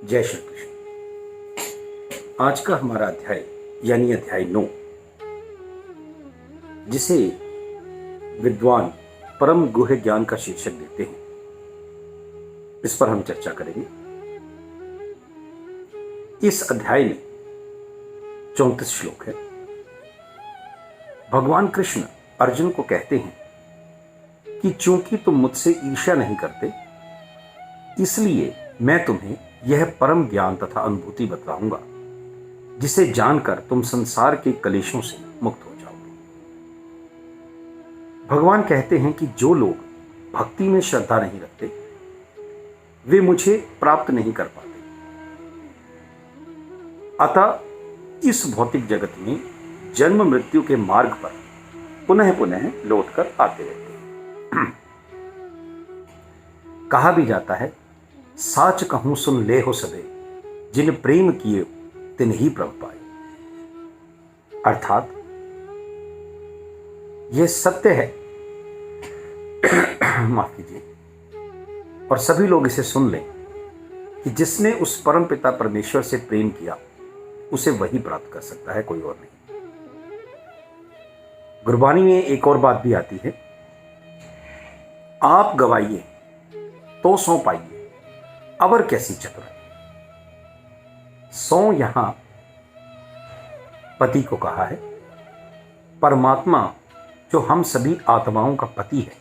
जय श्री कृष्ण। आज का हमारा अध्याय यानी अध्याय 9, जिसे विद्वान परम गुह्य ज्ञान का शीर्षक देते हैं, इस पर हम चर्चा करेंगे। इस अध्याय में 34 श्लोक है। भगवान कृष्ण अर्जुन को कहते हैं कि चूंकि तुम मुझसे ईर्ष्या नहीं करते, इसलिए मैं तुम्हें यह परम ज्ञान तथा अनुभूति बतलाऊंगा, जिसे जानकर तुम संसार के कलेशों से मुक्त हो जाओगे। भगवान कहते हैं कि जो लोग भक्ति में श्रद्धा नहीं रखते, वे मुझे प्राप्त नहीं कर पाते। अतः इस भौतिक जगत में जन्म मृत्यु के मार्ग पर पुनः पुनः लौटकर आते रहते हैं। कहा भी जाता है, साच कहूं सुन ले हो सबे, जिन प्रेम किए तिन ही प्रभ पाए। अर्थात यह सत्य है, माफ कीजिए, और सभी लोग इसे सुन लें कि जिसने उस परम पिता परमेश्वर से प्रेम किया, उसे वही प्राप्त कर सकता है, कोई और नहीं। गुरबानी में एक और बात भी आती है, आप गवाइए तो सौ पाइए, अवर कैसी चतुर है। सौ यहां पति को कहा है। परमात्मा जो हम सभी आत्माओं का पति है,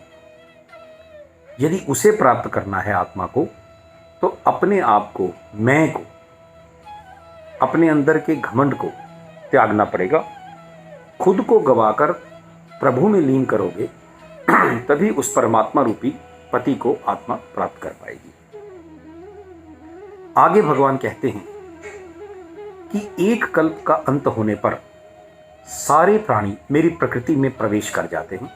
यदि उसे प्राप्त करना है आत्मा को, तो अपने आप को, मैं को, अपने अंदर के घमंड को त्यागना पड़ेगा। खुद को गवाकर प्रभु में लीन करोगे, तभी उस परमात्मा रूपी पति को आत्मा प्राप्त कर पाएगी। आगे भगवान कहते हैं कि एक कल्प का अंत होने पर सारे प्राणी मेरी प्रकृति में प्रवेश कर जाते हैं,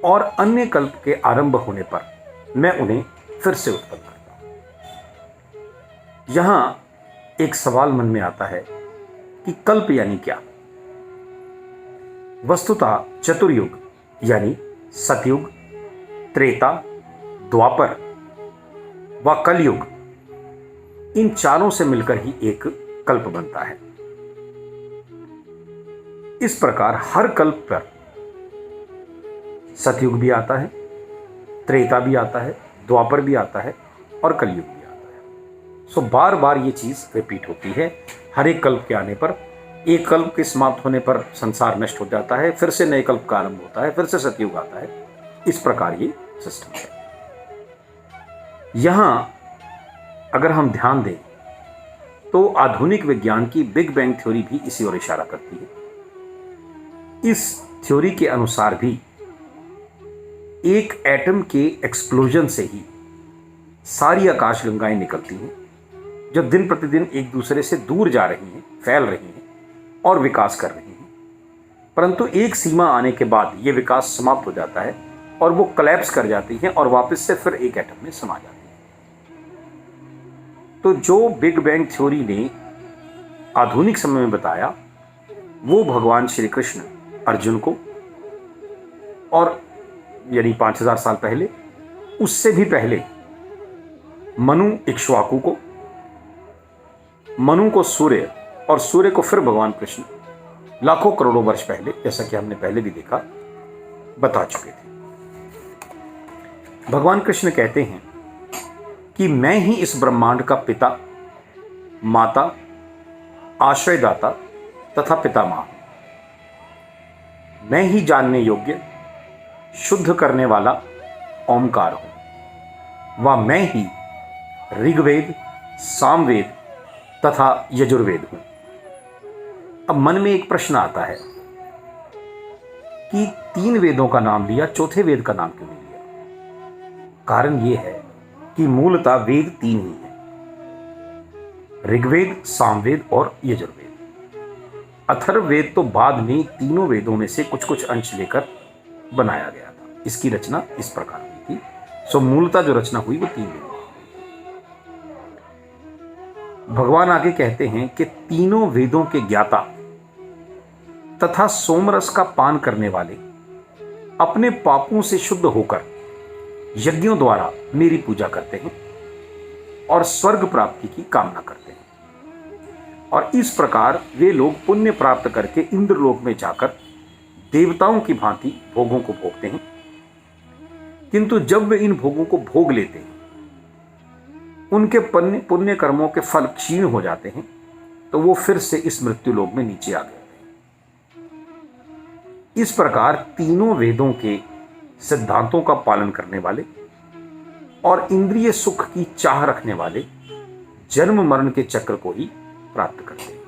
और अन्य कल्प के आरंभ होने पर मैं उन्हें फिर से उत्पन्न करता हूं। यहां एक सवाल मन में आता है कि कल्प यानी क्या। वस्तुतः चतुर्युग यानी सतयुग, त्रेता, द्वापर व कलयुग, इन चारों से मिलकर ही एक कल्प बनता है। इस प्रकार हर कल्प पर सतयुग भी आता है, त्रेता भी आता है, द्वापर भी आता है और कलयुग भी आता है। सो बार बार ये चीज रिपीट होती है। हर एक कल्प के आने पर, एक कल्प के समाप्त होने पर संसार नष्ट हो जाता है, फिर से नए कल्प का आरंभ होता है, फिर से सतयुग आता है। इस प्रकार ये सिस्टम है। यहां अगर हम ध्यान दें तो आधुनिक विज्ञान की बिग बैंग थ्योरी भी इसी ओर इशारा करती है। इस थ्योरी के अनुसार भी एक एटम के एक्सप्लोजन से ही सारी आकाशगंगाएं निकलती हैं, जो दिन प्रतिदिन एक दूसरे से दूर जा रही हैं, फैल रही हैं और विकास कर रही हैं। परंतु एक सीमा आने के बाद ये विकास समाप्त हो जाता है और वो कोलैप्स कर जाती हैं और वापस से फिर एक एटम में समा जाती है। तो जो बिग बैंग थ्योरी ने आधुनिक समय में बताया, वो भगवान श्री कृष्ण अर्जुन को, और यानी 5000 साल पहले, उससे भी पहले मनु इक्ष्वाकु को, मनु को सूर्य, और सूर्य को फिर भगवान कृष्ण लाखों करोड़ों वर्ष पहले, जैसा कि हमने पहले भी देखा, बता चुके थे। भगवान कृष्ण कहते हैं कि मैं ही इस ब्रह्मांड का पिता, माता, आश्रयदाता तथा पितामह हूं। मैं ही जानने योग्य, शुद्ध करने वाला ओमकार हूं, व मैं ही ऋग्वेद, सामवेद तथा यजुर्वेद हूं। अब मन में एक प्रश्न आता है कि 3 वेदों का नाम लिया, चौथे वेद का नाम क्यों नहीं लिया। कारण यह है कि मूलतः वेद 3 ही हैं, ऋग्वेद, सामवेद और यजुर्वेद। अथर्ववेद तो बाद में तीनों वेदों में से कुछ कुछ अंश लेकर बनाया गया था। इसकी रचना इस प्रकार हुई थी। सो मूलतः जो रचना हुई वो 3 वेदों। भगवान आगे कहते हैं कि तीनों वेदों के ज्ञाता तथा सोमरस का पान करने वाले अपने पापों से शुद्ध होकर यज्ञों द्वारा मेरी पूजा करते हैं, और स्वर्ग प्राप्ति की कामना करते हैं। और इस प्रकार वे लोग पुण्य प्राप्त करके इंद्रलोक में जाकर देवताओं की भांति भोगों को भोगते हैं। किंतु जब वे इन भोगों को भोग लेते हैं, उनके पुण्य कर्मों के फल क्षीण हो जाते हैं, तो वो फिर से इस मृत्यु लोक में नीचे आ गए। इस प्रकार तीनों वेदों के सिद्धांतों का पालन करने वाले और इंद्रिय सुख की चाह रखने वाले जन्म मरण के चक्र को ही प्राप्त करते हैं,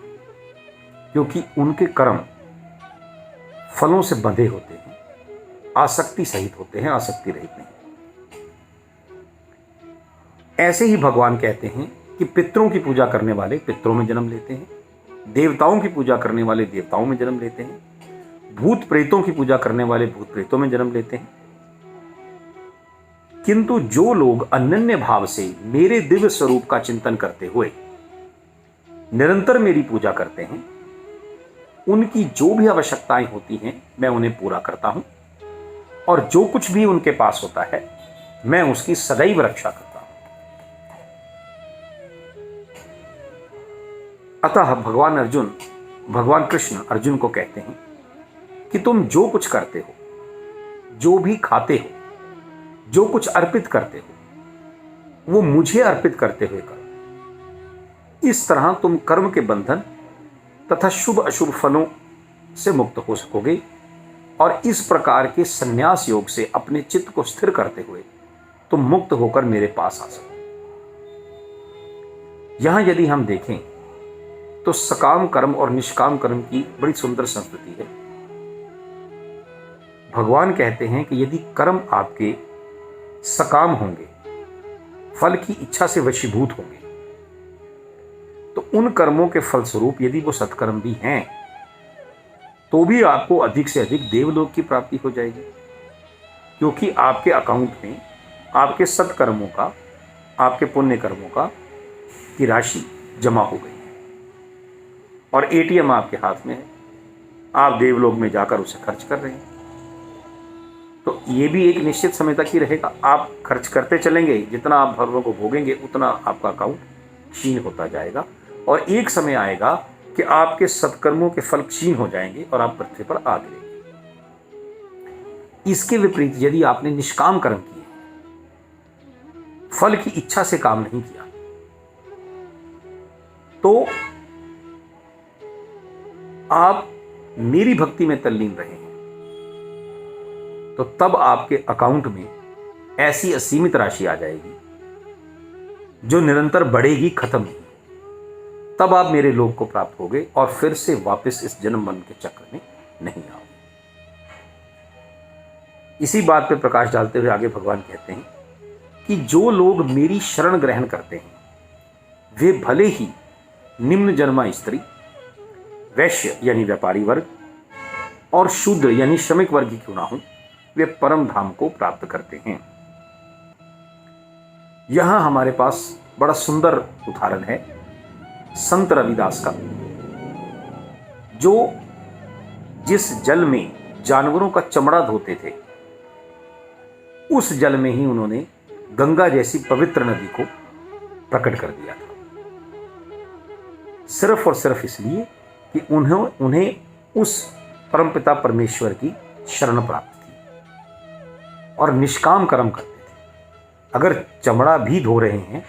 क्योंकि उनके कर्म फलों से बंधे होते हैं, आसक्ति सहित होते हैं, आसक्ति रहित नहीं। ऐसे ही भगवान कहते हैं कि पितरों की पूजा करने वाले पितरों में जन्म लेते हैं, देवताओं की पूजा करने वाले देवताओं में जन्म लेते हैं, भूत प्रेतों की पूजा करने वाले भूत प्रेतों में जन्म लेते हैं। किंतु जो लोग अनन्य भाव से मेरे दिव्य स्वरूप का चिंतन करते हुए निरंतर मेरी पूजा करते हैं, उनकी जो भी आवश्यकताएं होती हैं मैं उन्हें पूरा करता हूं, और जो कुछ भी उनके पास होता है मैं उसकी सदैव रक्षा करता हूं। अतः भगवान कृष्ण अर्जुन को कहते हैं कि तुम जो कुछ करते हो, जो भी खाते हो, जो कुछ अर्पित करते हो, वो मुझे अर्पित करते हुए करो। इस तरह तुम कर्म के बंधन तथा शुभ अशुभ फलों से मुक्त हो सकोगे, और इस प्रकार के संन्यास योग से अपने चित्त को स्थिर करते हुए तुम मुक्त होकर मेरे पास आ सको। यहां यदि हम देखें तो सकाम कर्म और निष्काम कर्म की बड़ी सुंदर संस्कृति है। भगवान कहते हैं कि यदि कर्म आपके सकाम होंगे, फल की इच्छा से वशीभूत होंगे, तो उन कर्मों के फलस्वरूप यदि वो सत्कर्म भी हैं, तो भी आपको अधिक से अधिक देवलोक की प्राप्ति हो जाएगी, क्योंकि आपके अकाउंट में आपके सत्कर्मों का, आपके पुण्य कर्मों का की राशि जमा हो गई है, और एटीएम आपके हाथ में है, आप देवलोक में जाकर उसे खर्च कर रहे हैं। तो ये भी एक निश्चित समय तक ही रहेगा। आप खर्च करते चलेंगे, जितना आप भगवान को भोगेंगे उतना आपका अकाउंट क्षीण होता जाएगा, और एक समय आएगा कि आपके सत्कर्मों के फल क्षीण हो जाएंगे और आप पृथ्वी पर आ गिरेंगे। इसके विपरीत यदि आपने निष्काम कर्म किए, फल की इच्छा से काम नहीं किया, तो आप मेरी भक्ति में तल्लीन रहे हैं, तो तब आपके अकाउंट में ऐसी असीमित राशि आ जाएगी जो निरंतर बढ़ेगी, खत्म नहीं। तब आप मेरे लोक को प्राप्त होगे और फिर से वापस इस जन्म मरण के चक्र में नहीं आओगे। इसी बात पे प्रकाश डालते हुए आगे भगवान कहते हैं कि जो लोग मेरी शरण ग्रहण करते हैं, वे भले ही निम्न जन्मा स्त्री, वैश्य यानी व्यापारी वर्ग, और शूद्र यानी श्रमिक वर्ग की क्यों ना हो, वे परम धाम को प्राप्त करते हैं। यहां हमारे पास बड़ा सुंदर उदाहरण है संत रविदास का, जो जिस जल में जानवरों का चमड़ा धोते थे, उस जल में ही उन्होंने गंगा जैसी पवित्र नदी को प्रकट कर दिया था, सिर्फ और सिर्फ इसलिए कि उन्हें उस परमपिता परमेश्वर की शरण प्राप्त थी, और निष्काम कर्म करते थे। अगर चमड़ा भी धो रहे हैं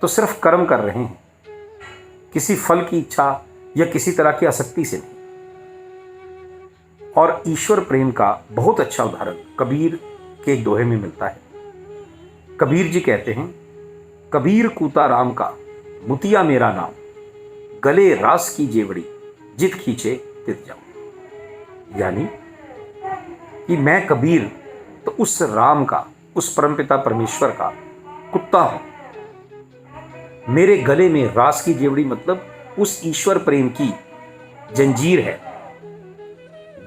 तो सिर्फ कर्म कर रहे हैं, किसी फल की इच्छा या किसी तरह की आसक्ति से नहीं। और ईश्वर प्रेम का बहुत अच्छा उदाहरण कबीर के एक दोहे में मिलता है। कबीर जी कहते हैं, कबीर कूता राम का मुतिया मेरा नाम, गले रास की जेवड़ी जित खींचे तित जाऊं। यानी कि मैं कबीर तो उस राम का, उस परमपिता परमेश्वर का कुत्ता हूं। मेरे गले में रास की जेवड़ी मतलब उस ईश्वर प्रेम की जंजीर है।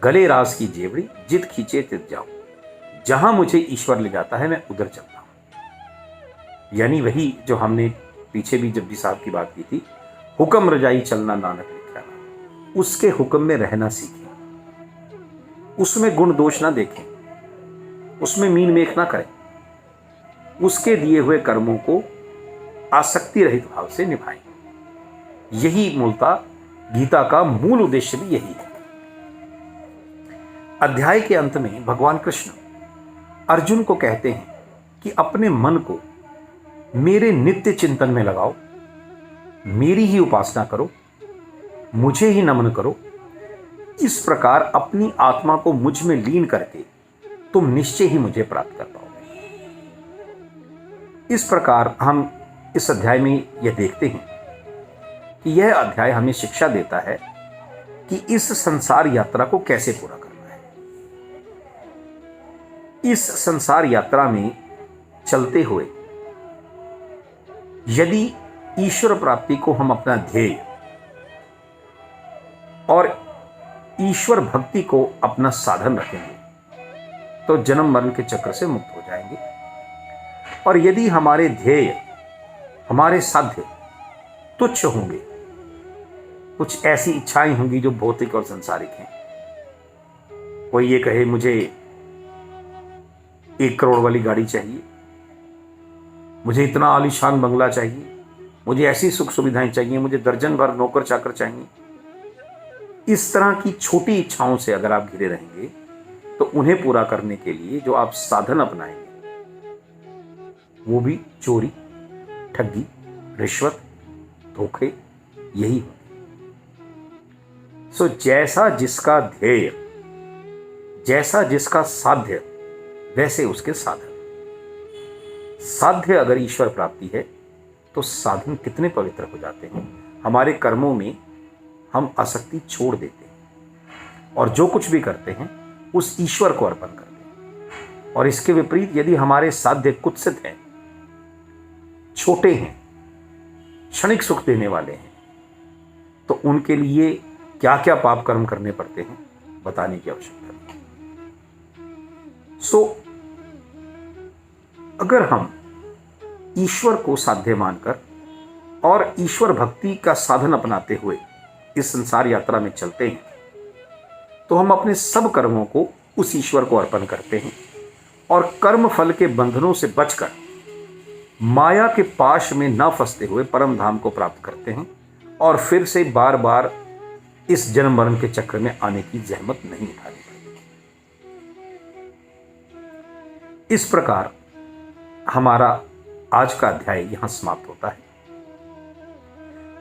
गले रास की जेवड़ी जित खींचे तित जाऊं, जहां मुझे ईश्वर ले जाता है मैं उधर चलता हूं। यानी वही जो हमने पीछे भी जपजी साहब की बात की थी, हुक्म रजाई चलना नानक लिखा, उसके हुक्म में रहना सीखें, उसमें गुण दोष ना देखें, उसमें मीन मेख ना करें, उसके दिए हुए कर्मों को आसक्ति रहित भाव से निभाएं। यही मूलतः गीता का मूल उद्देश्य भी यही है। अध्याय के अंत में भगवान कृष्ण अर्जुन को कहते हैं कि अपने मन को मेरे नित्य चिंतन में लगाओ, मेरी ही उपासना करो, मुझे ही नमन करो। इस प्रकार अपनी आत्मा को मुझ में लीन करके तुम निश्चय ही मुझे प्राप्त कर पाओगे। इस प्रकार हम इस अध्याय में यह देखते हैं कि यह अध्याय हमें शिक्षा देता है कि इस संसार यात्रा को कैसे पूरा करना है। इस संसार यात्रा में चलते हुए यदि ईश्वर प्राप्ति को हम अपना ध्येय और ईश्वर भक्ति को अपना साधन रखेंगे तो जन्म मरण के चक्र से मुक्त हो जाएंगे। और यदि हमारे ध्येय, हमारे साध्य तुच्छ होंगे, कुछ ऐसी इच्छाएं होंगी जो भौतिक और सांसारिक हैं, कोई ये कहे मुझे 1 करोड़ वाली गाड़ी चाहिए, मुझे इतना आलीशान बंगला चाहिए, मुझे ऐसी सुख सुविधाएं चाहिए, मुझे दर्जन भर नौकर चाकर चाहिए। इस तरह की छोटी इच्छाओं से अगर आप घिरे रहेंगे तो उन्हें पूरा करने के लिए जो आप साधन अपनाएंगे वो भी चोरी, ठगी, रिश्वत, धोखे यही होंगे। सो जैसा जिसका ध्येय, जैसा जिसका साध्य, वैसे उसके साधन। साध्य अगर ईश्वर प्राप्ति है तो साधन कितने पवित्र हो जाते हैं। हमारे कर्मों में हम आसक्ति छोड़ देते हैं और जो कुछ भी करते हैं उस ईश्वर को अर्पण करते हैं। और इसके विपरीत यदि हमारे साध्य कुत्सित हैं, छोटे हैं, क्षणिक सुख देने वाले हैं, तो उनके लिए क्या क्या पाप कर्म करने पड़ते हैं बताने की आवश्यकता नहीं। सो अगर हम ईश्वर को साध्य मानकर और ईश्वर भक्ति का साधन अपनाते हुए इस संसार यात्रा में चलते हैं तो हम अपने सब कर्मों को उस ईश्वर को अर्पण करते हैं और कर्म फल के बंधनों से बचकर माया के पाश में न फंसते हुए परम धाम को प्राप्त करते हैं और फिर से बार बार इस जन्म मरण के चक्र में आने की जहमत नहीं उठानी पड़ती। इस प्रकार हमारा आज का अध्याय यहां समाप्त होता है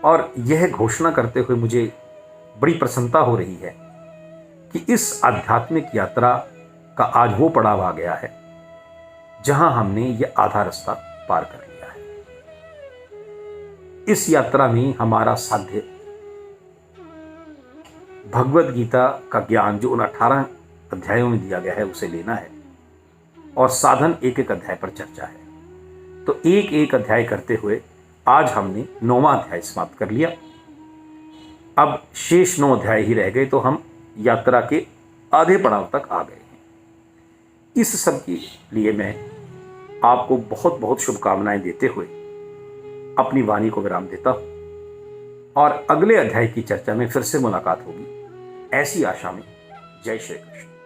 और यह घोषणा करते हुए मुझे बड़ी प्रसन्नता हो रही है कि इस आध्यात्मिक यात्रा का आज वो पड़ाव आ गया है जहां हमने यह आधा रास्ता पार कर लिया है। इस यात्रा में हमारा साध्य भगवद गीता का ज्ञान जो उन 18 अध्यायों में दिया गया है उसे लेना है और साधन एक एक अध्याय पर चर्चा है। तो एक एक अध्याय करते हुए आज हमने 9वां अध्याय समाप्त कर लिया। अब शेष 9 अध्याय ही रह गए तो हम यात्रा के आधे पड़ाव तक आ गए हैं। इस सब के लिए मैं आपको बहुत बहुत शुभकामनाएं देते हुए अपनी वाणी को विराम देता हूं और अगले अध्याय की चर्चा में फिर से मुलाकात होगी, ऐसी आशा में। जय श्री कृष्ण।